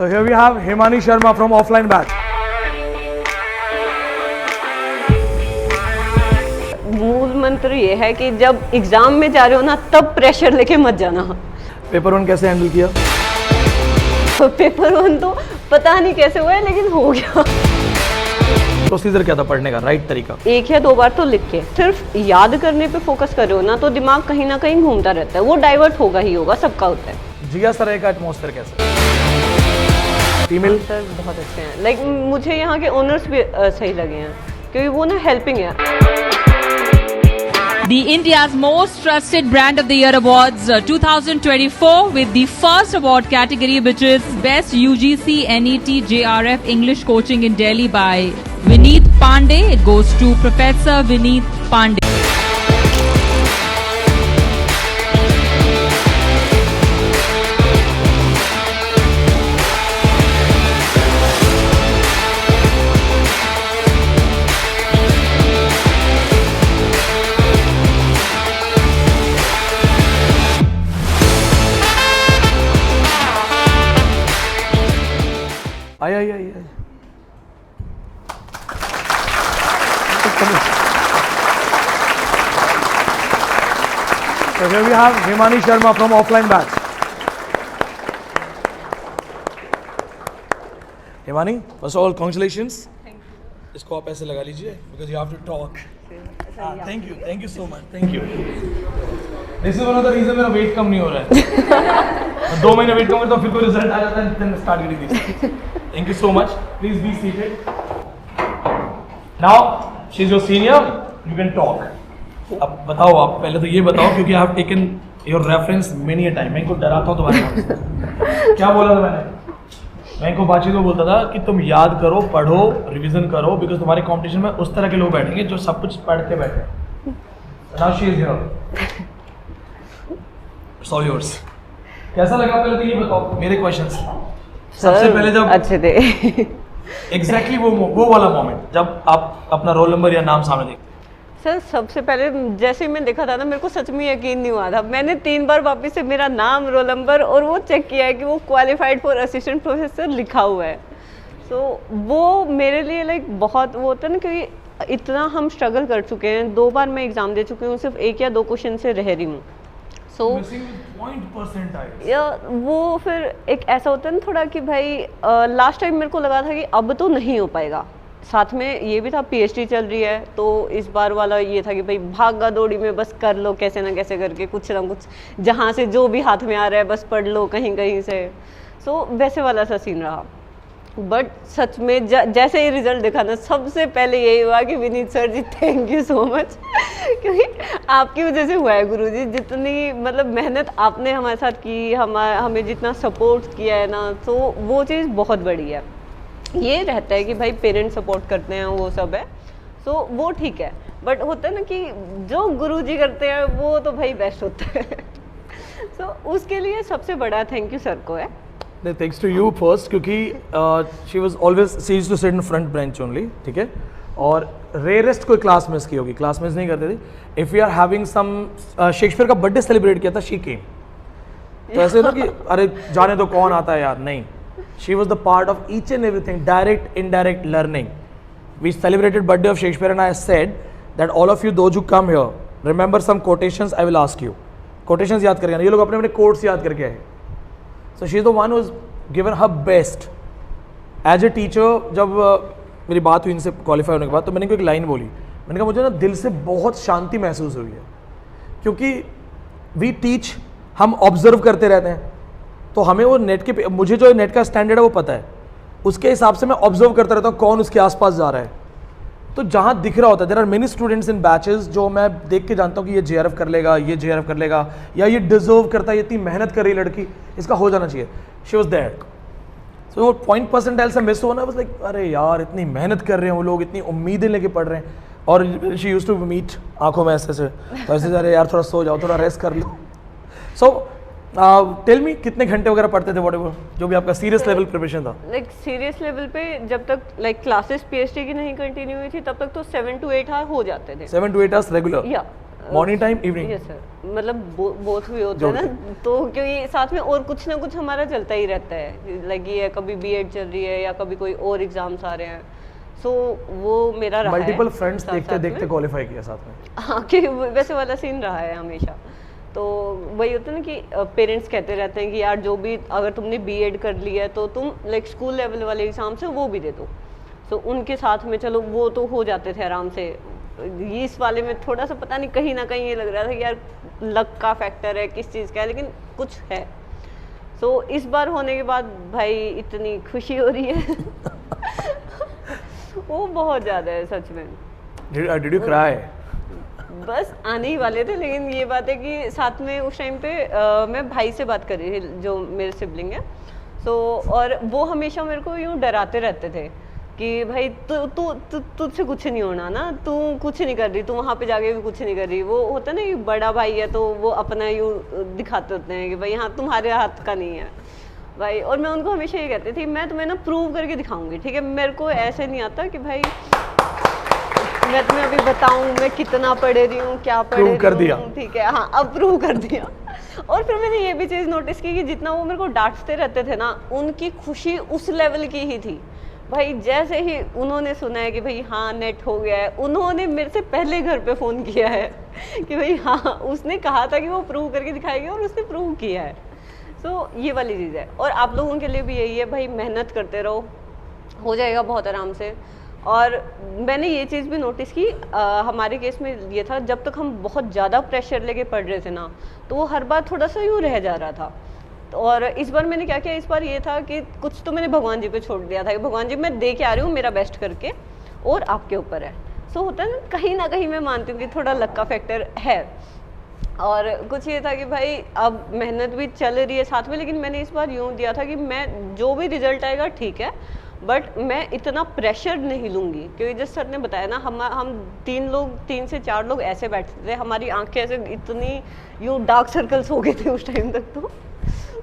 So here we have Himani Sharma from offline batch. मूल मंत्र ये है कि जब एग्जाम में जा रहे हो ना तब प्रेशर लेके मत जाना। पेपर 1 कैसे हैंडल किया? तो पेपर 1 तो पता नहीं कैसे हुआ है लेकिन हो गया। प्रोसीजर क्या था पढ़ने का, राइट तरीका? 1 या 2 बार तो लिख के सिर्फ याद करने पे फोकस कर रहे हो ना तो दिमाग कहीं ना कहीं घूमता रहता है, वो डाइवर्ट होगा ही होगा, सबका होता है। जिया सर का एटमॉस्फेयर कैसा? फीमेल सर बहुत अच्छे हैं, लाइक मुझे यहाँ के ओनर्स भी सही लगे हैं क्योंकि वो ना हेल्पिंग है। The India's Most Trusted Brand of the Year Awards 2024 with the first award category which is Best UGC NET JRF English Coaching in Delhi by Vineet Pandey. It goes to Professor Vineet Pandey. I So here we have Himani Sharma from offline batch. Himani, first of all, congratulations. Thank you. इसको आप ऐसे लगा लीजिए because you have to talk. Thank you so much. Thank you. This is one of the reason मेरा weight कम नहीं हो रहा है। 2 महीने वेट कम करता हूँ फिर कोई रिजल्ट आ जाता है then start getting this. Thank you so much. Please be seated. Now she's your senior. You can talk. अब बताओ, आप पहले तो ये बताओ क्योंकि I have taken your reference many a time. मैं इनको डराता हूँ तुम्हारे नाम से। क्या बोला था मैंने? मैं इनको बातचीत को बोलता था कि तुम याद करो, पढ़ो, रिवीजन करो बिकॉज तुम्हारे कंपटीशन में उस तरह के लोग बैठेंगे जो सब कुछ पढ़ के बैठे। Now she is here. It's all yours. कैसा लगा पहले तो ये बताओ मेरे क्वेश्चंस। सबसे पहले जब अच्छे थे एग्जैक्टली वो वाला मोमेंट जब आप अपना रोल नंबर या नाम सामने देखते। सर सबसे पहले जैसे ही मैं देखा था ना मेरे को सच में यकीन नहीं हुआ था। मैंने 3 बार वापस से मेरा नाम, रोल नंबर और वो चेक किया है कि वो क्वालिफाइड फॉर असिस्टेंट प्रोफेसर लिखा हुआ है। तो वो मेरे लिए लाइक बहुत वो होता है ना क्योंकि इतना हम स्ट्रगल कर चुके हैं। 2 बार मैं एग्ज़ाम दे चुकी हूँ, सिर्फ 1 या 2 क्वेश्चन से रह रही हूँ। सो या वो फिर एक ऐसा होता है ना थोड़ा कि भाई लास्ट टाइम मेरे को लगा था कि अब तो नहीं हो पाएगा। साथ में ये भी था पीएचडी चल रही है तो इस बार वाला ये था कि भाई भागा दौड़ी में बस कर लो कैसे ना कैसे करके कुछ ना कुछ जहाँ से जो भी हाथ में आ रहा है बस पढ़ लो कहीं कहीं से। सो वैसे वाला सा सीन रहा। बट सच में जैसे ही रिजल्ट देखा ना सबसे पहले यही हुआ कि Vineet sir ji thank you so much क्योंकि आपकी वजह से हुआ है गुरुजी। जितनी मतलब मेहनत आपने हमारे साथ की, हमें जितना सपोर्ट किया है ना तो वो चीज़ बहुत बड़ी है। ये रहता है कि भाई पेरेंट्स सपोर्ट करते हैं वो सब है सो वो ठीक है, बट होता है ना कि जो गुरुजी करते हैं वो तो भाई बेस्ट होता है सो उसके लिए सबसे बड़ा थैंक यू सर को है। थैंक्स टू यू फर्स्ट क्योंकि she was always she used to sit in front bench only, ठीक है, और रेयरेस्ट कोई क्लास मिस की होगी, क्लास मिस नहीं करते थे। If we are having some Shakespeare का बर्थडे सेलिब्रेट किया था शी केम, तो ऐसे ना कि अरे जाने तो कौन आता है यार, नहीं, she was the part of each and everything, direct indirect learning. We celebrated birthday of Shakespeare and I said that all of you those who come here remember some quotations I will ask you. Quotations याद करके आना, ये लोग अपने अपने quotes याद करके आए। So she is the one who has given her best. As a teacher जब मेरी बात हुई इनसे क्वालिफाई होने के बाद तो मैंने कोई एक लाइन बोली, मैंने कहा मुझे ना दिल से बहुत शांति महसूस हुई है क्योंकि we teach, हम ऑब्जर्व करते रहते हैं तो हमें वो नेट के मुझे जो नेट का स्टैंडर्ड है वो पता है, उसके हिसाब से मैं ऑब्जर्व करता रहता हूँ कौन उसके आसपास जा रहा है। तो जहाँ दिख रहा होता है, there are many students in batches जो मैं देख के जानता हूँ कि ये जेआरएफ कर लेगा, ये जेआरएफ कर लेगा, या ये डिजर्व करता है, ये इतनी मेहनत कर रही लड़की, इसका हो जाना चाहिए। She was that. सो वो पॉइंट परसेंटाइल से मिस होना, बस लाइक अरे यार इतनी मेहनत कर रहे हैं वो लोग, इतनी उम्मीदें लेके पढ़ रहे हैं, और शी यूज्ड टू मीट आंखों में ऐसे तो ऐसे अरे यार थोड़ा सो जाओ, थोड़ा रेस्ट कर लो। सो टेल मी कितने घंटे वगैरह पढ़ते थे व्हाटएवर जो भी आपका सीरियस लेवल प्रिपरेशन था? लाइक सीरियस लेवल पे जब तक क्लासेस पीएचडी की नहीं कंटिन्यू हुई थी तब तक तो 7 to 8 आवर हो जाते थे। 7 to 8 आवर्स रेगुलर? या morning time, evening? Yes sir, मतलब बोथ भी होते हैं ना, तो क्योंकि साथ में और कुछ ना कुछ हमारा चलता ही रहता है, लगी है कभी बीएड चल रही है या कभी कोई और एग्जाम्स आ रहे हैं, सो वो मेरा रहा है। मल्टीपल फ्रेंड्स देखते देखते क्वालिफाई किया साथ में? हाँ, कि वैसे वाला सीन रहा है हमेशा। तो वही होता है ना कि पेरेंट्स कहते रहते हैं कि यार जो भी अगर तुमने बीएड कर लिया है तो तुम लाइक स्कूल लेवल वाले एग्जाम से वो भी दे दो, तो उनके साथ में चलो वो तो हो जाते थे आराम से। ये इस वाले में थोड़ा सा पता नहीं कहीं ना कहीं ये लग रहा था कि यार लक का फैक्टर है, किस चीज़ का है, लेकिन कुछ है। सो इस बार होने के बाद भाई इतनी खुशी हो रही है वो बहुत ज़्यादा है सच में। Did you cry? बस आने ही वाले थे, लेकिन ये बात है कि साथ में उस टाइम पे मैं भाई से बात कर रही थी जो मेरे सिबलिंग है, सो और वो हमेशा मेरे को यूँ डराते रहते थे कि भाई तुझसे कुछ नहीं होना ना, तू कुछ नहीं कर रही, तू वहाँ पे जाके भी कुछ नहीं कर रही। वो होता है ना कि बड़ा भाई है तो वो अपना यूँ दिखाते होते हैं कि भाई हाँ तुम्हारे हाथ का नहीं है भाई। और मैं उनको हमेशा ये कहती थी मैं तुम्हें ना प्रूव करके दिखाऊंगी, ठीक है, मेरे को ऐसे नहीं आता कि भाई मैं तुम्हें अभी बताऊं मैं कितना पढ़े रही हूँ, क्या पढ़े रही हूँ, ठीक है, हाँ अब प्रूव कर दिया। और फिर मैंने ये भी चीज़ नोटिस की कि जितना वो मेरे को डांटते रहते थे ना, उनकी खुशी उस लेवल की ही थी भाई। जैसे ही उन्होंने सुना है कि भाई हाँ नेट हो गया है, उन्होंने मेरे से पहले घर पे फ़ोन किया है कि भाई हाँ उसने कहा था कि वो प्रूव करके दिखाएगी और उसने प्रूव किया है। सो ये वाली चीज़ है। और आप लोगों के लिए भी यही है भाई, मेहनत करते रहो, हो जाएगा बहुत आराम से। और मैंने ये चीज़ भी नोटिस की, हमारे केस में ये था जब तक हम बहुत ज़्यादा प्रेशर लेके पढ़ रहे थे ना, तो वो हर बार थोड़ा सा यूँ रह जा रहा था। और इस बार मैंने क्या किया, इस बार ये था कि कुछ तो मैंने भगवान जी पे छोड़ दिया था कि भगवान जी मैं दे के आ रही हूँ मेरा बेस्ट करके, और आपके ऊपर है। सो होता है ना कहीं मैं मानती हूँ कि थोड़ा लक का फैक्टर है। और कुछ ये था कि भाई अब मेहनत भी चल रही है साथ में, लेकिन मैंने इस बार यूँ दिया था कि मैं जो भी रिजल्ट आएगा ठीक है, बट मैं इतना प्रेशर नहीं लूँगी। क्योंकि जिस सर ने बताया ना, हम 3 से 4 लोग ऐसे बैठते थे, हमारी आंखें ऐसे इतनी यूँ डार्क सर्कल्स हो गए थे उस टाइम तक,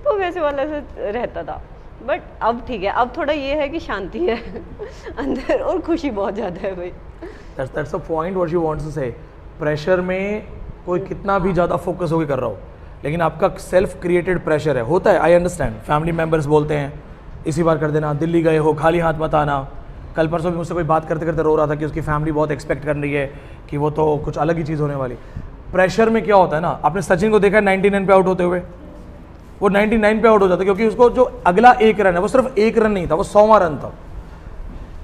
तो वैसे वाला से रहता था। बट अब ठीक है, अब थोड़ा ये है कि शांति है अंदर और खुशी बहुत ज़्यादा है भाई। That's the point what you want to say. Pressure में कोई कितना भी ज़्यादा फोकस होकर कर रहा हो, लेकिन आपका सेल्फ क्रिएटेड प्रेशर है, होता है, आई अंडरस्टैंड। फैमिली मेम्बर्स बोलते हैं इसी बार कर देना, दिल्ली गए हो खाली हाथ मत आना। कल परसों भी मुझसे कोई बात करते करते रो रहा था कि उसकी फैमिली बहुत एक्सपेक्ट कर रही है कि वो तो कुछ अलग ही चीज़ होने वाली। प्रेशर में क्या होता है ना, आपने सचिन को देखा 99 पे आउट होते हुए, वो 99 पे आउट हो जाता क्योंकि उसको जो अगला 1 रन है वो सिर्फ 1 रन नहीं था, वो 100वां रन था।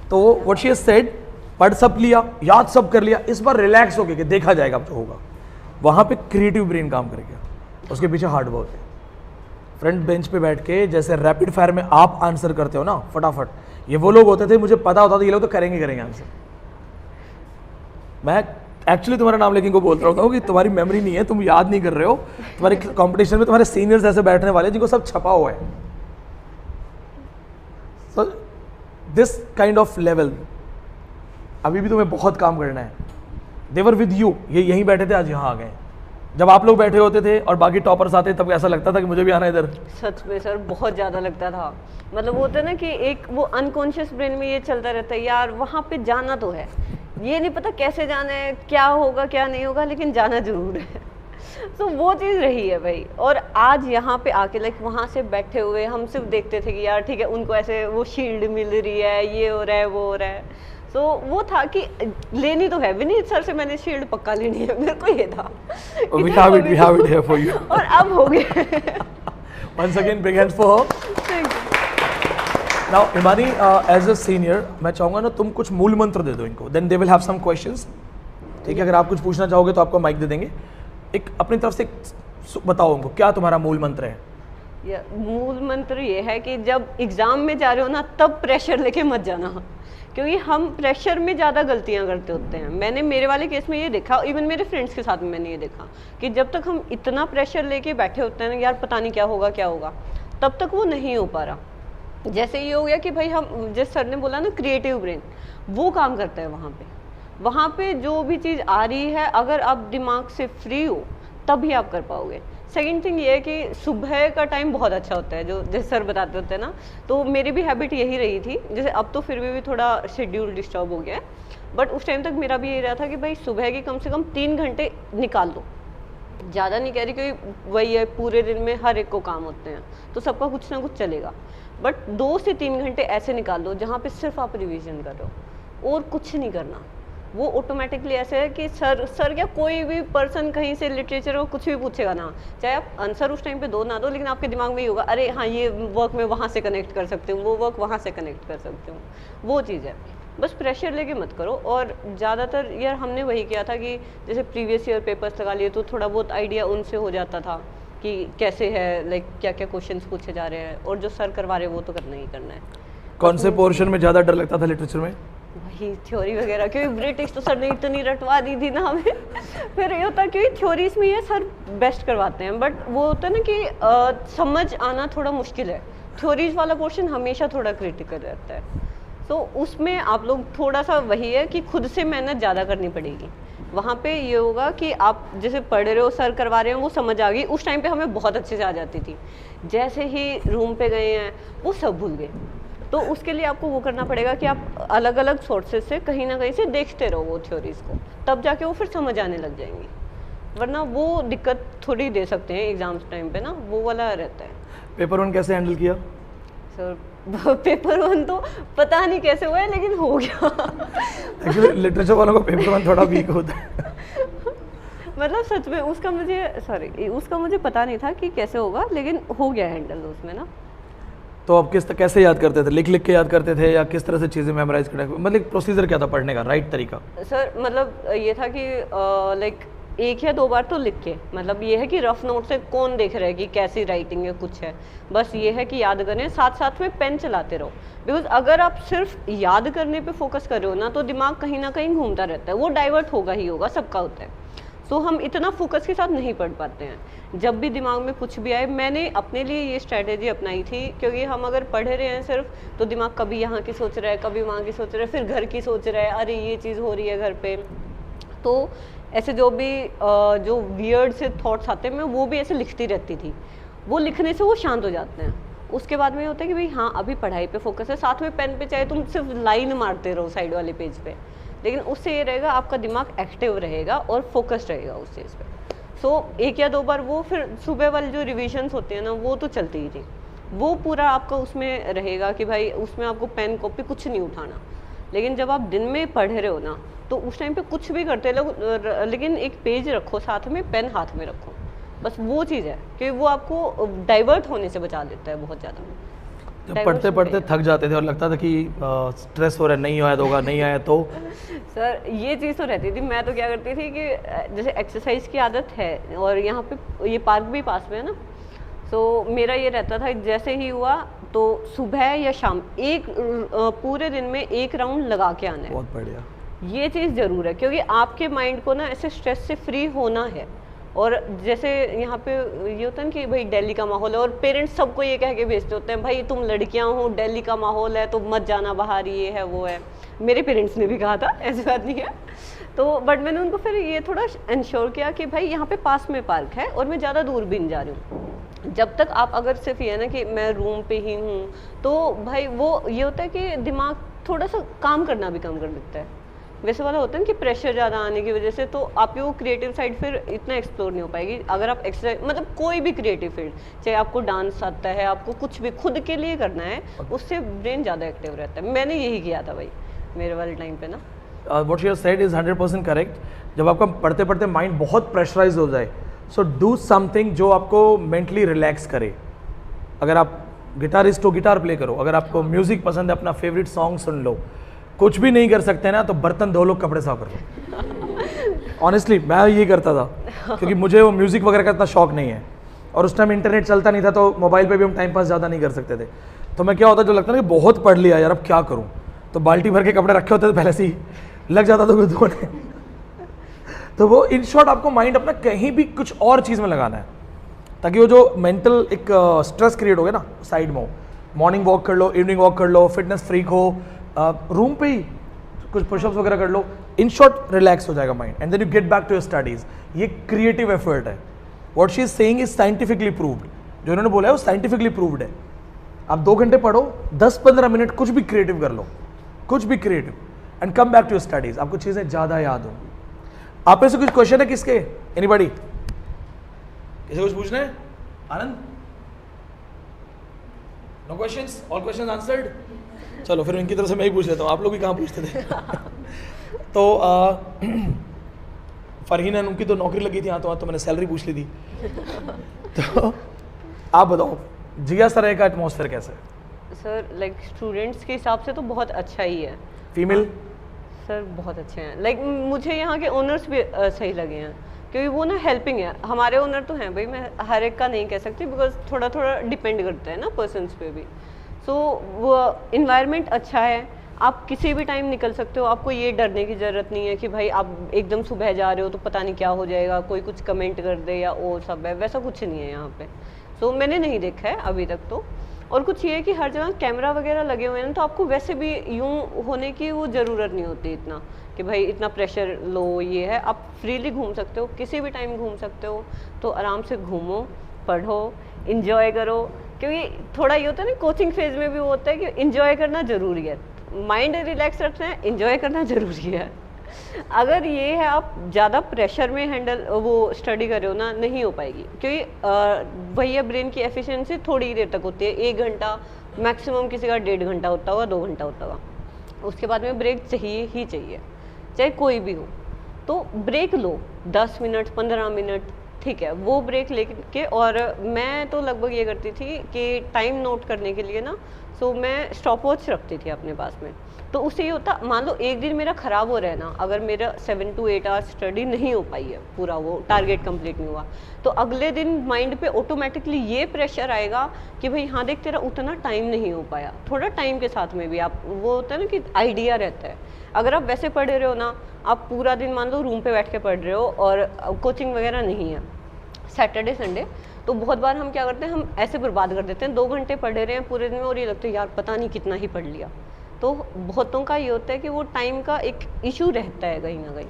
तो व्हाट शी हैज सेड, पढ़ सब लिया, याद सब कर लिया, इस बार रिलैक्स हो गया कि देखा जाएगा अब जो होगा। वहाँ पे क्रिएटिव ब्रेन काम करेगा, उसके पीछे हार्ड वर्क है। फ्रंट बेंच पे बैठ के जैसे रैपिड फायर में आप आंसर करते हो ना फटाफट, ये वो लोग होते थे, मुझे पता होता था ये लोग तो करेंगे आंसर। मैं एक्चुअली तुम्हारा नाम लेकिन को बोलता रहता हूँ कि तुम्हारी मेमोरी नहीं है, तुम याद नहीं कर रहे हो। तुम्हारे कंपटीशन में तुम्हारे सीनियर्स ऐसे बैठने वाले जिनको सब छपा हुआ है। So this kind of level अभी भी तुम्हें बहुत काम करना है। देवर विद यू, ये यहीं बैठे थे, आज यहाँ आ गए। जब आप लोग बैठे होते थे और बाकी टॉपर्स आते तब ऐसा लगता था कि मुझे भी आना इधर। सच में सर बहुत ज़्यादा लगता था। मतलब होता है ना कि एक वो अनकॉन्शियस ब्रेन में ये चलता रहता है, यार वहाँ पे जाना तो है, ये नहीं पता कैसे जाना है, क्या होगा क्या नहीं होगा, लेकिन जाना जरूर है। तो वो चीज़ रही है भाई। और आज यहाँ पे आके लाइक वहाँ से बैठे हुए हम सिर्फ देखते थे कि यार ठीक है, उनको ऐसे वो शील्ड मिल रही है, ये हो रहा है वो हो रहा है। तो वो था कि लेनी तो है, विनीत सर से मैंने शील्ड पक्का लेनी है, मेरे को ये था। We have it here for you. और अब हो गया। Once again, big hands for her. Thank you. Now, Imani, as a senior, मैं चाहूँगा ना तुम कुछ मूल मंत्र दे दो इनको, then they will have some questions. ठीक है, अगर आप कुछ पूछना चाहोगे तो आपको माइक दे देंगे। एक अपनी तरफ से बताओ उनको क्या तुम्हारा मूल मंत्र है। मूल मंत्र ये है कि जब एग्जाम में जा रहे हो ना, तब प्रेशर लेके मत जाना, क्योंकि हम प्रेशर में ज़्यादा गलतियाँ करते होते हैं। मैंने मेरे वाले केस में ये देखा, इवन मेरे फ्रेंड्स के साथ में मैंने ये देखा कि जब तक हम इतना प्रेशर लेके बैठे होते हैं ना, यार पता नहीं क्या होगा, तब तक वो नहीं हो पा रहा। जैसे ये हो गया कि भाई हम, जिस सर ने बोला ना क्रिएटिव ब्रेन, वो काम करता है वहाँ पे जो भी चीज़ आ रही है, अगर आप दिमाग से फ्री हो तभी आप कर पाओगे। सेकंड थिंग ये है कि सुबह का टाइम बहुत अच्छा होता है, जो जैसे सर बताते होते हैं ना, तो मेरी भी हैबिट यही रही थी। जैसे अब तो फिर भी थोड़ा शेड्यूल डिस्टर्ब हो गया है, बट उस टाइम तक मेरा भी यही रहा था कि भाई सुबह के कम से कम 3 घंटे निकाल दो। ज़्यादा नहीं कह रही, क्योंकि वही है, पूरे दिन में हर एक को काम होते हैं, तो सबका कुछ ना कुछ चलेगा, बट 2 से 3 घंटे ऐसे निकाल दो जहाँ पे सिर्फ आप रिवीजन कर रहे हो और कुछ नहीं करना। वो ऑटोमेटिकली ऐसे है कि सर क्या कोई भी पर्सन कहीं से लिटरेचर को कुछ भी पूछेगा ना, चाहे आप आंसर उस टाइम पे दो ना दो, लेकिन आपके दिमाग में ही होगा, अरे हाँ ये वर्क मैं वहाँ से कनेक्ट कर सकती हूँ, वो वर्क वहाँ से कनेक्ट कर सकती हूँ। वो चीज़ है, बस प्रेशर लेके मत करो। और ज़्यादातर यार हमने वही किया था कि जैसे प्रीवियस ईयर पेपर्स लगा लिए, तो थोड़ा बहुत आइडिया उनसे हो जाता था कि कैसे है, लाइक क्या क्या क्वेश्चंस पूछे जा रहे हैं, और जो सर करवा रहे हैं वो तो करना ही करना है। कौन से पोर्शन में ज़्यादा डर लगता था लिटरेचर में? वही थ्योरी वगैरह, क्योंकि ब्रिटिश तो सर ने इतनी रटवा दी थी ना हमें फिर ये होता है क्योंकि थ्योरीज में ये सर बेस्ट करवाते हैं, बट वो होता है ना कि समझ आना थोड़ा मुश्किल है। थ्योरीज वाला पोर्शन हमेशा थोड़ा क्रिटिकल रहता है, तो उसमें आप लोग थोड़ा सा वही है कि खुद से मेहनत ज़्यादा करनी पड़ेगी। वहाँ पे ये होगा कि आप जैसे पढ़ रहे हो, सर करवा रहे हो, वो समझ आ गई, उस टाइम पे हमें बहुत अच्छे से आ जाती थी। जैसे ही रूम पे गए हैं वो सब भूल गए, तो उसके लिए आपको वो करना पड़ेगा कि आप अलग अलग सोर्सेज से कहीं ना कहीं से देखते रहो वो थ्योरीज को, तब जाके वो फिर समझ आने लग जाएंगी, वरना वो दिक्कत थोड़ी दे सकते हैं एग्जाम्स टाइम पे ना, वो वाला रहता है। पेपर 1 कैसे हैंडल किया? सर पेपर 1 तो पता नहीं कैसे हुआ है, लेकिन हो गया एक्चुअली लिटरेचर वालों का पेपर 1 थोड़ा वीक होता है मतलब सच में उसका मुझे पता नहीं था कि कैसे होगा, लेकिन हो गया हैंडल उसमें ना। तो आप कैसे याद करते थे? लिख लिख के याद करते थे या किस तरह से चीज़ें मेमोराइज करने, मतलब प्रोसीजर क्या था पढ़ने का, राइट तरीका? सर मतलब ये था कि लाइक 1 या 2 बार तो लिख के, मतलब ये है कि रफ नोट से कौन देख रहा है कि कैसी राइटिंग है, कुछ है, बस ये है कि याद करें, साथ साथ में पेन चलाते रहो। बिकॉज अगर आप सिर्फ याद करने पे फोकस कर रहे हो ना, तो दिमाग कहीं ना कहीं घूमता रहता है, वो डाइवर्ट होगा ही होगा, सबका होता है। सो हम इतना फोकस के साथ नहीं पढ़ पाते हैं। जब भी दिमाग में कुछ भी आए, मैंने अपने लिए ये स्ट्रैटेजी अपनाई थी, क्योंकि हम अगर पढ़ रहे हैं सिर्फ, तो दिमाग कभी यहाँ की सोच रहा है, कभी वहाँ की सोच रहा है, फिर घर की सोच रहा है, अरे ये चीज़ हो रही है घर पे, तो ऐसे जो भी जो वियर्ड से थॉट्स आते हैं, मैं वो भी ऐसे लिखती रहती थी। वो लिखने से वो शांत हो जाते हैं। उसके बाद में ये होता है कि भाई हाँ अभी पढ़ाई पे फोकस है, साथ में पेन पे चाहे तुम सिर्फ लाइन मारते रहो साइड वाले पेज पे, लेकिन उससे ये रहेगा आपका दिमाग एक्टिव रहेगा और फोकस्ड रहेगा उस चीज़ पे। सो 1 या 2 बार वो, फिर सुबह वाली जो रिविजन्स होते हैं ना, वो तो चलती ही थी, वो पूरा आपका उसमें रहेगा कि भाई उसमें आपको पेन कॉपी कुछ नहीं उठाना। लेकिन जब आप दिन में पढ़ रहे हो ना, तो उस टाइम पे कुछ भी करते लोग, लेकिन एक पेज रखो साथ में, पेन हाथ में रखो, बस वो चीज़ है कि वो आपको डाइवर्ट होने से बचा देता है बहुत ज़्यादा। जब पढ़ते पढ़ते थक जाते थे और लगता था कि स्ट्रेस हो रहा है, नहीं आया तो सर ये चीज़ तो रहती थी। मैं तो क्या करती थी कि जैसे एक्सरसाइज की आदत है और यहाँ पे ये पार्क भी पास में है ना, तो मेरा ये रहता था जैसे ही हुआ तो सुबह या शाम पूरे दिन में 1 राउंड लगा के आना है। बहुत बढ़िया, ये चीज़ ज़रूर है, क्योंकि आपके माइंड को ना ऐसे स्ट्रेस से फ्री होना है। और जैसे यहाँ पे ये होता है ना कि भाई दिल्ली का माहौल है, और पेरेंट्स सबको ये कह के भेजते होते हैं भाई तुम लड़कियां हो, दिल्ली का माहौल है तो मत जाना बाहर, ये है वो है। मेरे पेरेंट्स ने भी कहा था, ऐसी बात नहीं है। तो बट मैंने उनको फिर ये थोड़ा इंश्योर किया कि भाई यहाँ पे पास में पार्क है और मैं ज़्यादा दूर भी नहीं जा रही हूँ। जब तक आप अगर सिर्फ ये है ना कि मैं रूम पे ही हूँ, तो भाई वो ये होता है कि दिमाग थोड़ा सा काम करना भी कम कर देता है। वैसे वाला होता है ना कि प्रेशर ज़्यादा आने की वजह से, तो आपकी वो क्रिएटिव साइड फिर इतना एक्सप्लोर नहीं हो पाएगी। अगर आप एक्सरसाइज, मतलब कोई भी क्रिएटिव फील्ड, चाहे आपको डांस आता है, आपको कुछ भी खुद के लिए करना है, उससे ब्रेन ज़्यादा एक्टिव रहता है। मैंने यही किया था भाई मेरे वाले टाइम पे ना। What you said is 100% correct. जब आपका पढ़ते पढ़ते माइंड बहुत प्रेशराइज हो जाए, सो डू समथिंग जो आपको मेंटली रिलैक्स करे। अगर आप गिटारिस्ट हो, गिटार प्ले करो। अगर आपको म्यूजिक पसंद है, अपना फेवरेट सॉन्ग सुन लो। कुछ भी नहीं कर सकते ना, तो बर्तन धो लो, कपड़े साफ कर लो। ऑनेस्टली मैं ये करता था, क्योंकि मुझे वो म्यूजिक वगैरह का इतना शौक नहीं है, और उस टाइम इंटरनेट चलता नहीं था, तो मोबाइल पे भी हम टाइम पास ज़्यादा नहीं कर सकते थे। तो मैं क्या होता, जो लगता ना कि बहुत पढ़ लिया यार, अब क्या करूँ, तो बाल्टी भर के कपड़े रखे होते थे पहले से ही, लग जाता था धोने। तो वो इन शॉर्ट आपको माइंड अपना कहीं भी कुछ और चीज़ में लगाना है, ताकि वो जो मेंटल एक स्ट्रेस क्रिएट हो गया ना साइड में हो। मॉर्निंग वॉक कर लो, इवनिंग वॉक कर लो, फिटनेस फ्रीक हो, रूम पे ही कुछ पुशअप्स वगैरह कर लो। इन शॉर्ट रिलैक्स हो जाएगा mind, and then you get back to your studies. ये क्रिएटिव एफर्ट है, what she is saying is scientifically proved. जो इन्होंने बोला है वो साइंटिफिकली प्रूव्ड है। आप 2 घंटे पढ़ो, 10-15 मिनट कुछ भी क्रिएटिव कर लो, कुछ भी creative, and come back to your studies, आपको चीजें ज्यादा याद होंगी। आप में से कुछ क्वेश्चन है किसके? एनीबॉडी? किसी कुछ पूछना है? Anand? No questions? All questions answered? चलो फिर इनकी तरफ से मैं ही पूछ लेता हूँ, आप लोग भी कहाँ पूछते थे? तो फरहीन है, उनकी तो नौकरी लगी थी यहाँ, तो मैंने सैलरी पूछ ली थी। तो आप बताओ जिया सराय का एटमॉस्फेयर कैसा है? सर लाइक स्टूडेंट्स के हिसाब से तो बहुत अच्छा ही है। फीमेल? सर बहुत अच्छे हैं। लाइक मुझे यहाँ के ओनर्स भी सही लगे हैं, क्योंकि वो ना हेल्पिंग है। हमारे ओनर तो हैं भाई, मैं हर एक का नहीं कह सकती, बिकॉज थोड़ा थोड़ा डिपेंड करता है ना पर्सनस पे भी। सो वो इन्वायरमेंट अच्छा है, आप किसी भी टाइम निकल सकते हो, आपको ये डरने की ज़रूरत नहीं है कि भाई आप एकदम सुबह जा रहे हो तो पता नहीं क्या हो जाएगा, कोई कुछ कमेंट कर दे या वो सब है, वैसा कुछ नहीं है यहाँ पे। सो मैंने नहीं देखा है अभी तक तो। और कुछ ये है कि हर जगह कैमरा वगैरह लगे हुए हैं ना, तो आपको वैसे भी यूं होने की वो ज़रूरत नहीं होती इतना कि भाई इतना प्रेशर लो, ये है। आप फ्रीली घूम सकते हो, किसी भी टाइम घूम सकते हो, तो आराम से घूमो, पढ़ो, इंजॉय करो। क्योंकि थोड़ा ये होता है ना, कोचिंग फेज में भी वो होता है कि इंजॉय करना ज़रूरी है, माइंड रिलैक्स रखना है, इंजॉय करना ज़रूरी है। अगर ये है आप ज़्यादा प्रेशर में हैंडल वो स्टडी कर रहे हो ना, नहीं हो पाएगी। क्योंकि वही है, ब्रेन की एफिशिएंसी थोड़ी ही देर तक होती है, 1 घंटा मैक्सिमम, किसी का 1.5 घंटा होता होगा, 2 घंटा होता होगा। उसके बाद में ब्रेक चाहिए ही चाहिए, चाहे कोई भी हो। तो ब्रेक लो, 10 मिनट 15 मिनट, ठीक है, वो ब्रेक लेके। और मैं तो लगभग ये करती थी कि टाइम नोट करने के लिए ना, सो मैं स्टॉप वॉच रखती थी अपने पास में। तो उससे ये होता, मान लो एक दिन मेरा ख़राब हो रहा है ना, अगर मेरा 7 to 8 आवर्स स्टडी नहीं हो पाई है, पूरा वो टारगेट कंप्लीट नहीं हुआ, तो अगले दिन माइंड पे ऑटोमेटिकली ये प्रेशर आएगा कि भाई हाँ देख, तेरा उतना टाइम नहीं हो पाया। थोड़ा टाइम के साथ में भी आप, वो होता है ना कि आइडिया रहता है। अगर आप वैसे पढ़ रहे हो ना, आप पूरा दिन मान लो रूम पे बैठ के पढ़ रहे हो और कोचिंग वगैरह नहीं है, सैटरडे संडे, तो बहुत बार हम क्या करते हैं, हम ऐसे बर्बाद कर देते हैं। 2 घंटे पढ़े रहे हैं पूरे दिन में और ये लगता है यार पता नहीं कितना ही पढ़ लिया। तो बहुतों का ये होता है कि वो टाइम का एक इशू रहता है कहीं ना कहीं।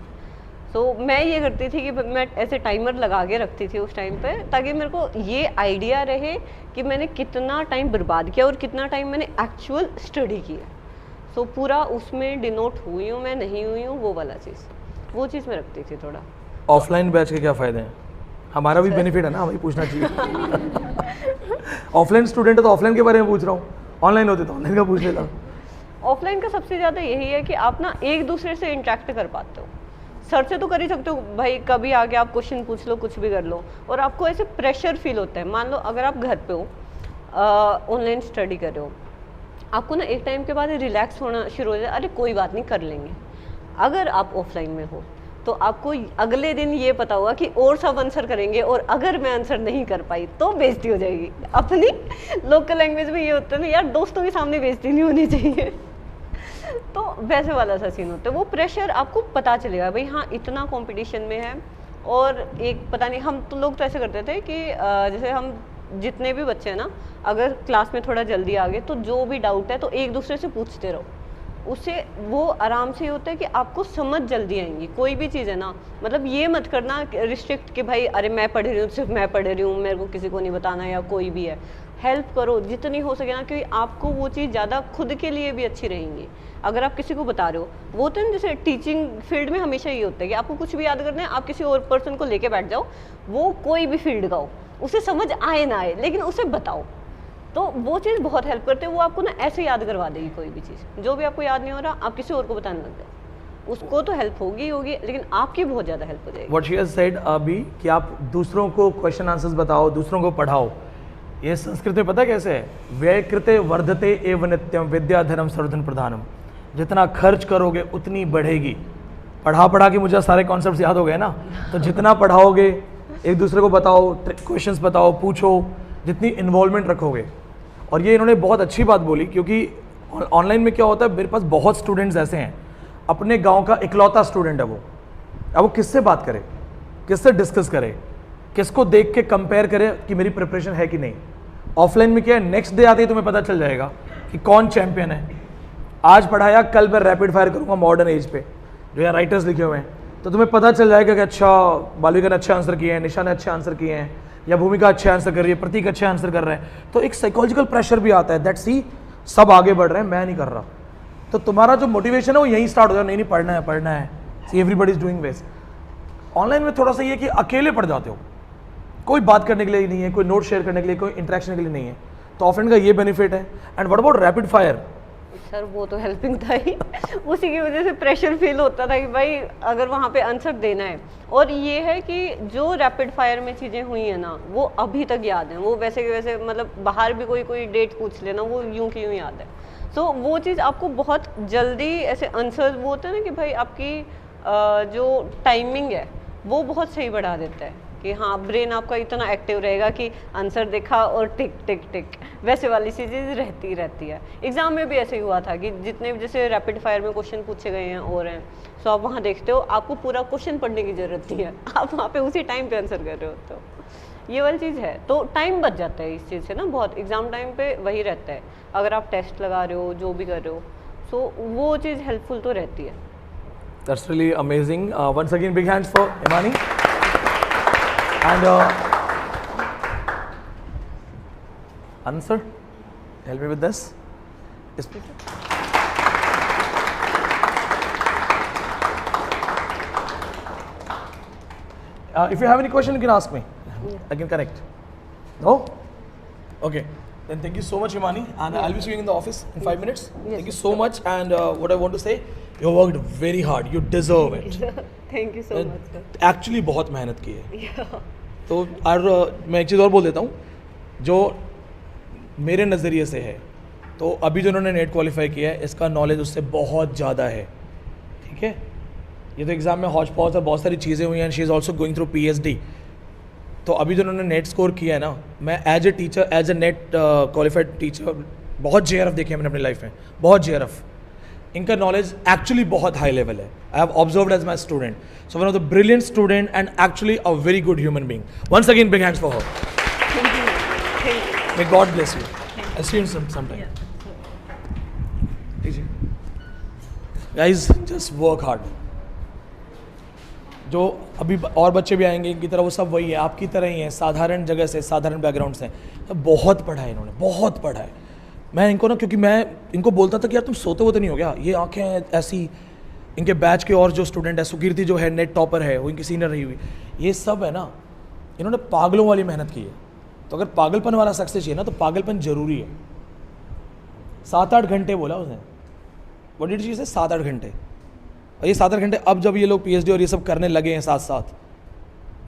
तो मैं ये करती थी कि मैं ऐसे टाइमर लगा के रखती थी उस टाइम पे, ताकि मेरे को ये आइडिया रहे कि मैंने कितना टाइम बर्बाद किया और कितना टाइम मैंने एक्चुअल स्टडी की है। सो पूरा उसमें डिनोट हुई हूँ मैं, नहीं हुई हूँ, वो वाला चीज़, वो चीज़ मैं रखती थी थोड़ा। ऑफलाइन बैच के क्या फ़ायदे हैं? हमारा भी बेनिफिट है ना, हमें पूछना चाहिए। ऑफलाइन स्टूडेंट है तो ऑफलाइन के बारे में पूछ रहा हूँ, ऑनलाइन होते तो ऑनलाइन का पूछ लेता। ऑफलाइन का सबसे ज़्यादा यही है कि आप ना एक दूसरे से इंटरेक्ट कर पाते हो। सर से तो कर ही सकते हो भाई, कभी आके आप क्वेश्चन पूछ लो, कुछ भी कर लो, और आपको ऐसे प्रेशर फील होता है। मान लो अगर आप घर पे हो, ऑनलाइन स्टडी कर रहे हो, आपको ना एक टाइम के बाद रिलैक्स होना शुरू हो जाए, अरे कोई बात नहीं कर लेंगे। अगर आप ऑफलाइन में हो तो आपको अगले दिन ये पता होगा कि और सब आंसर करेंगे, और अगर मैं आंसर नहीं कर पाई तो बेइज्जती हो जाएगी। अपनी लोकल लैंग्वेज में ये होता है ना यार, दोस्तों के सामने बेइज्जती नहीं होनी चाहिए। तो वैसे वाला सा सीन होता है। वो प्रेशर आपको पता चलेगा भाई हाँ इतना कंपटीशन में है। और एक पता नहीं, हम तो लोग तो ऐसे करते थे कि जैसे हम जितने भी बच्चे हैं ना, अगर क्लास में थोड़ा जल्दी आ गए तो जो भी डाउट है तो एक दूसरे से पूछते रहो, उससे वो आराम से होता है कि आपको समझ जल्दी आएंगी। कोई भी चीज़ है ना, मतलब ये मत करना रिस्ट्रिक्ट कि भाई अरे मैं पढ़ रही हूँ, सिर्फ मैं पढ़ रही हूँ, मेरे को किसी को नहीं बताना, या कोई भी है। हेल्प करो जितनी हो सके ना, क्योंकि आपको वो चीज़ ज़्यादा खुद के लिए भी अच्छी रहेंगी अगर आप किसी को बता रहे हो। वो तो जैसे टीचिंग फील्ड में हमेशा ये होता है कि आपको कुछ भी याद करना है, आप किसी और पर्सन को लेके बैठ जाओ, वो कोई भी फील्ड का हो, उसे समझ आए ना आए, लेकिन उसे बताओ, तो वो चीज़ बहुत हेल्प करते हैं। वो आपको ना ऐसे याद करवा देगी कोई भी चीज़, जो भी आपको याद नहीं हो रहा आप किसी और को बताने लग जाओ, उसको तो हेल्प होगी होगी, लेकिन आपकी बहुत ज़्यादा हेल्प हो जाएगी। व्हाट शी हैज सेड अभी कि आप दूसरों को क्वेश्चन आंसर्स बताओ, दूसरों को पढ़ाओ। ये संस्कृत में पता कैसे है? व्यय कृते वर्धते एव नित्यम विद्याधनम सर्वधन प्रधानम। जितना खर्च करोगे उतनी बढ़ेगी। पढ़ा के मुझे सारे कॉन्सेप्ट्स याद हो गए ना, तो जितना पढ़ाओगे, एक दूसरे को बताओ, क्वेश्चंस बताओ, पूछो, जितनी इन्वॉल्वमेंट रखोगे। और ये इन्होंने बहुत अच्छी बात बोली, क्योंकि ऑनलाइन में क्या होता है, मेरे पास बहुत स्टूडेंट्स ऐसे हैं, अपने गांव का इकलौता स्टूडेंट है वो। अब वो किससे बात करे, किससे डिस्कस करे, किसको देख के कंपेयर करे कि मेरी प्रिपरेशन है कि नहीं। ऑफलाइन में क्या है, नेक्स्ट डे आते ही तुम्हें पता चल जाएगा कि कौन चैंपियन है। आज पढ़ाया, कल मैं रैपिड फायर करूँगा मॉडर्न एज पे, जो यहाँ राइटर्स लिखे हुए हैं, तो तुम्हें पता चल जाएगा कि अच्छा बालविका ने अच्छे आंसर किए हैं, निशा ने अच्छे आंसर किए हैं, या भूमिका अच्छे आंसर कर रही है, प्रतीक अच्छे आंसर कर रहे हैं। तो एक साइकोलॉजिकल प्रेशर भी आता है दैट सी सब आगे बढ़ रहे हैं, मैं नहीं कर रहा। तो तुम्हारा जो मोटिवेशन है वो यहीं स्टार्ट हो जाए, नहीं पढ़ना है, see everybody is doing this. Online में थोड़ा सा ये कि अकेले पढ़ जाते हो, कोई बात करने के लिए नहीं है, कोई नोट शेयर करने के लिए, कोई इंटरेक्शन के लिए नहीं है। तो ऑफलाइन का ये बेनिफिट है। And what about rapid fire? Sir वो तो हेल्पिंग था ही उसी की वजह से प्रेशर फील होता था कि भाई अगर वहाँ पे आंसर देना है। और ये है कि जो रैपिड फायर में चीज़ें हुई हैं ना वो अभी तक याद हैं, वो वैसे के वैसे, मतलब बाहर भी कोई डेट पूछ लेना वो यूं की यूं याद है। सो वो चीज़ आपको बहुत जल्दी ऐसे आंसर, वो होता है ना कि भाई आपकी जो टाइमिंग है वो बहुत सही बढ़ा देता है कि हाँ ब्रेन आपका इतना एक्टिव रहेगा कि आंसर देखा और टिक टिक टिक, वैसे वाली चीज़ें रहती है। एग्जाम में भी ऐसे ही हुआ था कि जितने जैसे रैपिड फायर में क्वेश्चन पूछे गए हैं और हैं, सो आप वहाँ देखते हो आपको पूरा क्वेश्चन पढ़ने की ज़रूरत नहीं है, आप वहाँ पे उसी टाइम पे आंसर कर रहे हो। तो ये वाली चीज़ है, तो टाइम बच जाता है इस चीज़ से ना बहुत। एग्ज़ाम टाइम पे वही रहता है, अगर आप टेस्ट लगा रहे हो जो भी कर रहे हो, सो वो चीज़ हेल्पफुल तो रहती है। That's really amazing. Once again, big hands for Imani. And answer, help me with this. Yes, please. If you have any question, you can ask me. I can connect. No? Okay. Then thank you so much, Imani. And I'll be seeing you in the office in 5 minutes. Thank you so much. And what I want to say, you worked very hard. You deserve it. Thank you so much sir. Actually बहुत मेहनत की है। तो और मैं एक चीज़ और बोल देता हूँ, जो मेरे नज़रिए से है, तो अभी जो उन्होंने नेट क्वालिफाई किया है इसका नॉलेज उससे बहुत ज़्यादा है, ठीक है। ये तो एग्ज़ाम में हौच पौच और बहुत सारी चीज़ें हुई हैं, she is also going through PhD। तो अभी जो उन्होंने नेट स्कोर किया है ना, मैं as a teacher, as a NET qualified teacher, बहुत JRF देखे हैं मैंने अपनी लाइफ में, बहुत JRF। इनका नॉलेज एक्चुअली बहुत हाई लेवल है। I have observed as my student, so one of the brilliant student and actually a very good human being. Once again big hands for her. May God bless you. I see you in some time. Guys just work hard. जो अभी और बच्चे भी आएंगे इनकी तरह, वो सब वही है, आपकी तरह ही है, साधारण जगह से, साधारण बैकग्राउंड से। तो बहुत पढ़ा है इन्होंने, बहुत पढ़ा है। मैं इनको ना, क्योंकि मैं इनको बोलता था कि यार तुम सोते होते नहीं हो क्या, ये आंखें हैं ऐसी। इनके बैच के और जो स्टूडेंट है, सुकीर्ति जो है नेट टॉपर है, वो इनकी सीनियर रही हुई, ये सब है ना, इन्होंने पागलों वाली मेहनत की है। तो अगर पागलपन वाला सक्सेस चाहिए ना, तो पागलपन जरूरी है। 7-8 घंटे बोला उसने, व्हाट डिड शी से, 7-8 घंटे। और ये 7-8 घंटे अब जब ये लोग PhD और ये सब करने लगे हैं साथ साथ,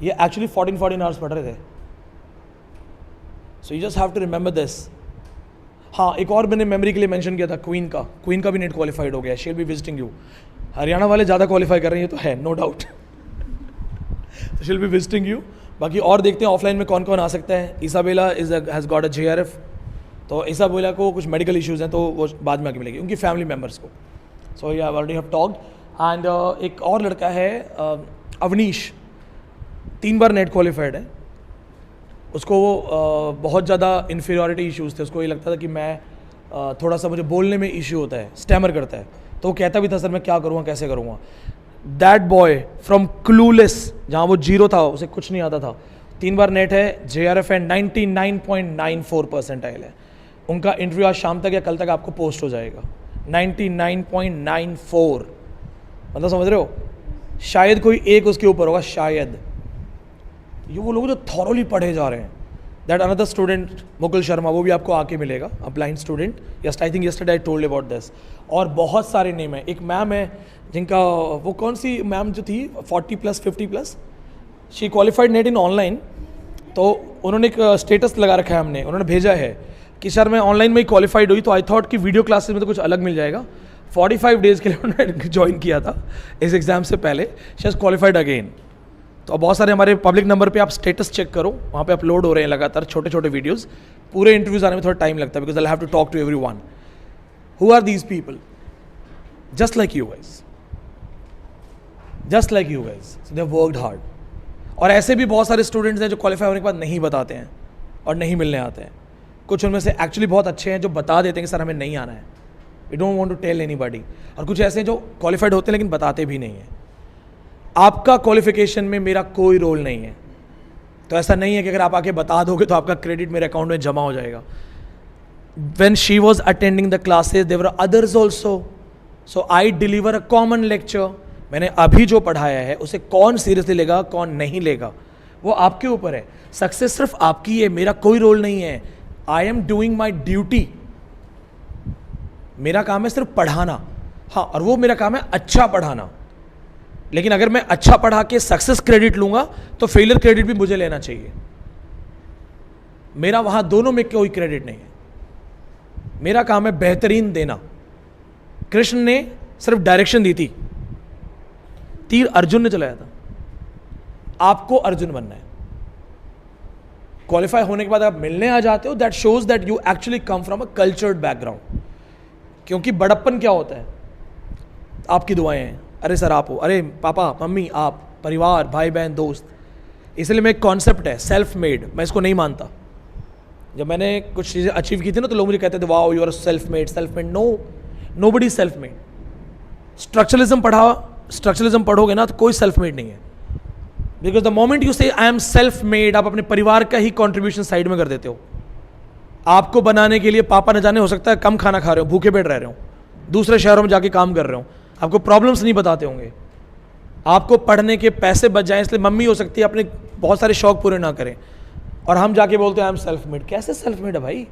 ये एक्चुअली 14 आवर्स पढ़ रहे थे। So you just have to remember this. हाँ, एक और मैंने मेमोरी के लिए मेंशन किया था, क्वीन का भी नेट क्वालिफाइड हो गया, she will be visiting you. Haryana वाले ज़्यादा क्वालिफाई कर रहे हैं, ये तो है, नो डाउट। तो she will be visiting you. बाकी और देखते हैं ऑफलाइन में कौन कौन आ सकता है। Isabella has got a JRF। तो इसाबेला को कुछ मेडिकल इश्यूज़ हैं, तो वो बाद में आके मिलेगी उनकी फैमिली मेम्बर्स को। So you already have talked. And एक और लड़का है अवनीश, 3 बार नेट क्वालिफाइड है। उसको बहुत ज़्यादा इन्फीरियरिटी इश्यूज़ थे, उसको ये लगता था कि मैं थोड़ा सा, मुझे बोलने में इश्यू होता है, स्टैमर करता है। तो वो कहता भी था, सर मैं क्या करूँगा, कैसे करूँगा। दैट बॉय फ्रॉम क्लूलेस, जहाँ वो 0 था, उसे कुछ नहीं आता था, 3 बार नेट है, JRF है, 99.94 परसेंटाइल है। उनका इंटरव्यू आज शाम तक या कल तक आपको पोस्ट हो जाएगा। 99.94, मतलब समझ रहे हो, शायद कोई एक उसके ऊपर होगा, शायद। ये वो लोग जो थॉरोली पढ़े जा रहे हैं। That another student Mukul Sharma, वो भी आपको आके मिलेगा, a blind student. Yes, I think yesterday I told about this. और बहुत सारे नेम है। एक मैम है जिनका, वो कौन सी मैम जो थी 40+, 50+, she qualified net in online. तो उन्होंने एक स्टेटस लगा रखा है, हमने, उन्होंने भेजा है कि सर मैं ऑनलाइन में ही क्वालिफाइड हुई, तो आई थॉट कि वीडियो क्लासेस में तो कुछ अलग मिल जाएगा। 45 डेज़ के लिए उन्होंने ज्वाइन किया था इस एग्ज़ाम से पहले, शी हैज़ क्वालिफाइड अगेन। तो अब बहुत सारे हमारे पब्लिक नंबर पे आप स्टेटस चेक करो, वहाँ पे अपलोड हो रहे हैं लगातार छोटे छोटे वीडियोस। पूरे इंटरव्यूज आने में थोड़ा टाइम लगता है, because I have to talk to everyone. Who are these people? Just like you guys, just like you guys, so they have worked hard. और ऐसे भी बहुत सारे स्टूडेंट्स हैं जो क्वालिफाई होने के बाद नहीं बताते हैं और नहीं मिलने आते हैं। कुछ उनमें से एक्चुअली बहुत अच्छे हैं जो बता देते हैं कि सर हमें नहीं आना है, we don't want to tell anybody. और कुछ ऐसे हैं जो क्वालिफाइड होते हैं लेकिन बताते भी नहीं हैं। आपका क्वालिफिकेशन में मेरा कोई रोल नहीं है। तो ऐसा नहीं है कि अगर आप आके बता दोगे तो आपका क्रेडिट मेरे अकाउंट में जमा हो जाएगा। When she was attending the classes, there were others also. So I deliver a common lecture. मैंने अभी जो पढ़ाया है उसे कौन सीरियसली लेगा, कौन नहीं लेगा, वो आपके ऊपर है। सक्सेस सिर्फ आपकी है, मेरा कोई रोल नहीं है। I am doing my duty. मेरा काम है सिर्फ पढ़ाना, हाँ, और वो मेरा काम है अच्छा पढ़ाना। लेकिन अगर मैं अच्छा पढ़ा के सक्सेस क्रेडिट लूंगा तो फेलियर क्रेडिट भी मुझे लेना चाहिए। मेरा वहां दोनों में कोई क्रेडिट नहीं है। मेरा काम है बेहतरीन देना। कृष्ण ने सिर्फ डायरेक्शन दी थी, तीर अर्जुन ने चलाया था। आपको अर्जुन बनना है। क्वालिफाई होने के बाद आप मिलने आ जाते हो, that shows that you actually come from a cultured background. क्योंकि बड़प्पन क्या होता है? आपकी दुआएं हैं, अरे सर आप हो, अरे पापा मम्मी आप, परिवार भाई बहन दोस्त। इसलिए मैं एक कॉन्सेप्ट है सेल्फ मेड, मैं इसको नहीं मानता। जब मैंने कुछ चीज़ें अचीव की थी ना तो लोग मुझे कहते थे wow you are self made. Nobody self made. Structuralism पढ़ोगे ना तो कोई सेल्फ मेड नहीं है। बिकॉज द मोमेंट यू से आई एम सेल्फ मेड, आप अपने परिवार का ही कॉन्ट्रीब्यूशन साइड में कर देते हो। आपको बनाने के लिए पापा न जाने, हो सकता है कम खाना खा रहे हो, भूखे पेट रह रहे हो, दूसरे शहरों में जाके काम कर रहे हो, आपको प्रॉब्लम्स नहीं बताते होंगे, आपको पढ़ने के पैसे बच जाएं, इसलिए मम्मी हो सकती है अपने बहुत सारे शौक पूरे ना करें, और हम जाके बोलते हैं आई एम सेल्फ मेड। कैसे सेल्फ मेड है भाई?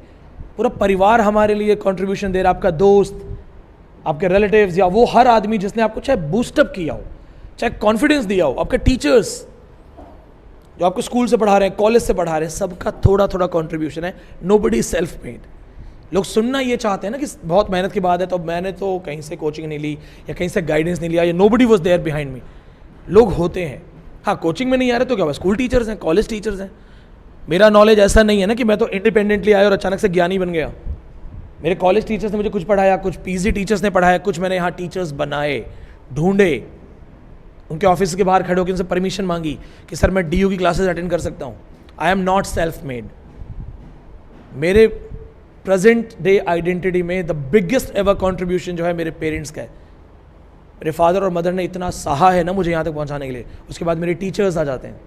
पूरा परिवार हमारे लिए कंट्रीब्यूशन दे रहा है, आपका दोस्त, आपके रिलेटिव्स, या वो हर आदमी जिसने आपको चाहे बूस्टअप किया हो, चाहे कॉन्फिडेंस दिया हो, आपके टीचर्स जो आपको स्कूल से पढ़ा रहे हैं, कॉलेज से पढ़ा रहे हैं, सबका थोड़ा थोड़ा कंट्रीब्यूशन है। Nobody self made. लोग सुनना ये चाहते हैं ना कि बहुत मेहनत के बाद है, तो मैंने तो कहीं से कोचिंग नहीं ली या कहीं से गाइडेंस नहीं लिया, या nobody was there behind me. लोग होते हैं, हाँ, कोचिंग में नहीं आ रहे तो क्या हुआ, स्कूल टीचर्स हैं, कॉलेज टीचर्स हैं। मेरा नॉलेज ऐसा नहीं है ना कि मैं तो इंडिपेंडेंटली आया और अचानक से ज्ञानी बन गया। मेरे कॉलेज टीचर्स ने मुझे कुछ पढ़ाया, कुछ पीजी टीचर्स ने पढ़ाया, कुछ मैंने यहाँ टीचर्स बनाए, ढूंढे, उनके ऑफिस के बाहर खड़े होकर उनसे परमिशन मांगी कि सर मैं डीयू की क्लासेस अटेंड कर सकता हूँ। I am not self made. मेरे प्रेजेंट डे आइडेंटिटी में द बिगेस्ट एवर कॉन्ट्रीब्यूशन जो है मेरे पेरेंट्स का है। मेरे फादर और मदर ने इतना सहा है ना मुझे यहाँ तक पहुँचाने के लिए, उसके बाद मेरे टीचर्स आ जाते हैं,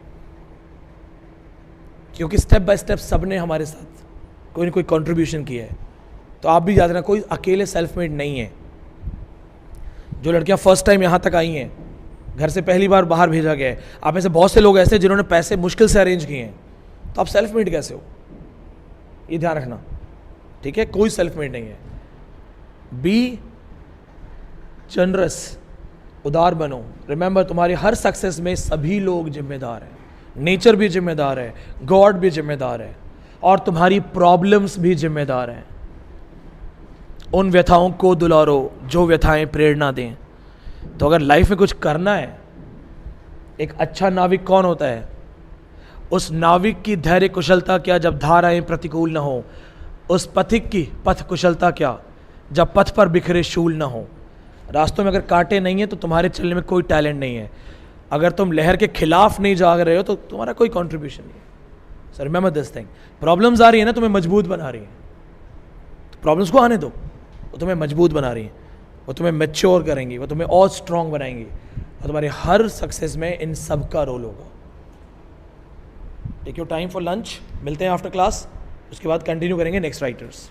क्योंकि स्टेप बाय स्टेप सब ने हमारे साथ कोई ना कोई कंट्रीब्यूशन किया है। तो आप भी याद रखना, कोई अकेले सेल्फ मेड नहीं है। जो लड़कियां फर्स्ट टाइम यहाँ तक आई हैं, घर से पहली बार बाहर भेजा गया है, आप में से बहुत से लोग ऐसे हैं जिन्होंने पैसे मुश्किल से अरेंज किए हैं, तो आप सेल्फ मेड कैसे हो? ये ध्यान रखना, ठीक है? कोई सेल्फ मेड नहीं है। बी जनरस, उदार बनो। रिमेंबर, तुम्हारी हर सक्सेस में सभी लोग जिम्मेदार हैं। नेचर भी जिम्मेदार है, गॉड भी जिम्मेदार है, और तुम्हारी प्रॉब्लम्स भी जिम्मेदार हैं। उन व्यथाओं को दुलारो जो व्यथाएं प्रेरणा दें। तो अगर लाइफ में कुछ करना है, एक अच्छा नाविक कौन होता है? उस नाविक की धैर्य कुशलता क्या जब धाराएं प्रतिकूल न हो, उस पथिक की पथ कुशलता क्या जब पथ पर बिखरे शूल न हो। रास्तों में अगर कांटे नहीं है तो तुम्हारे चलने में कोई टैलेंट नहीं है। अगर तुम लहर के खिलाफ नहीं जाग रहे हो तो तुम्हारा कोई कंट्रीब्यूशन नहीं है। Sir remember this thing, problems आ रही है ना, तुम्हें मजबूत बना रही है। तो प्रॉब्लम्स को आने दो, वो तुम्हें मजबूत बना रही है, वो तुम्हें मैच्योर करेंगी, वो तुम्हें और स्ट्रांग बनाएंगी, और तुम्हारे हर सक्सेस में इन सब का रोल होगा। Take your time for lunch, मिलते हैं आफ्टर क्लास, उसके बाद कंटिन्यू करेंगे नेक्स्ट राइटर्स।